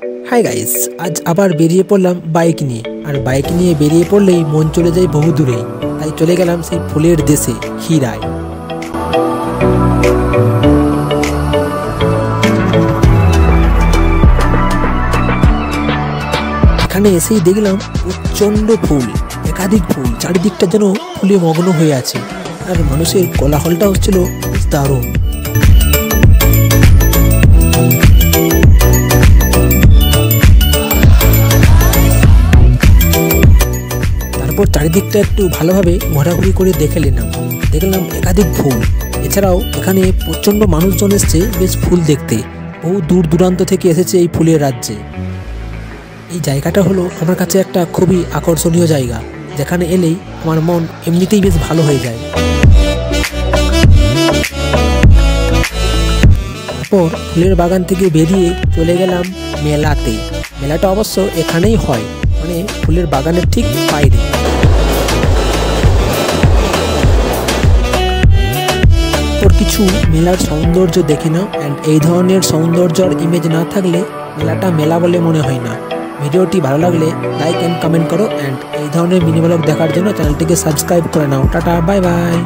Hi guys, আজ আবার বেরিয়ে পড়লাম বাইক নিয়ে। আর বাইক নিয়ে বেরিয়ে পড়লেই মন চলে যায় বহু দূরে। তাই চলে গেলাম সেই ফুলের দেশে, ক্ষীরায়। এখানে এসেই দেখলাম প্রচন্ড ফুল, একাধিক ফুল, চারিদিকটা যেন ফুলে মগ্ন হয়ে আছে। আর মানুষের কোলাহলটা হচ্ছিল দারুণ। তারপর চারিদিকটা একটু ভালোভাবে ঘোরাঘুরি করে দেখলাম একাধিক ফুল। এছাড়াও এখানে প্রচণ্ড মানুষজন এসছে বেশ ফুল দেখতে। বহু দূর দূরান্ত থেকে এসেছে এই ফুলের রাজ্যে। এই জায়গাটা হলো আমার কাছে একটা খুবই আকর্ষণীয় জায়গা, যেখানে এলেই আমার মন এমনিতেই বেশ ভালো হয়ে যায়। তারপর ফুলের বাগান থেকে বেরিয়ে চলে গেলাম মেলাতে। মেলাটা অবশ্য এখানেই হয়, মানে ফুলের বাগানের ঠিক বাইরে। কিছু মেলার সৌন্দর্য দেখে নাও। অ্যান্ড এই ধরনের সৌন্দর্যর ইমেজ না থাকলে মেলাটা মেলা বলে মনে হয় না। ভিডিওটি ভালো লাগলে লাইক অ্যান্ড কমেন্ট করো। অ্যান্ড এই ধরনের মিনি ব্লগ দেখার জন্য চ্যানেলটিকে সাবস্ক্রাইব করে নাও। Tata, bye bye.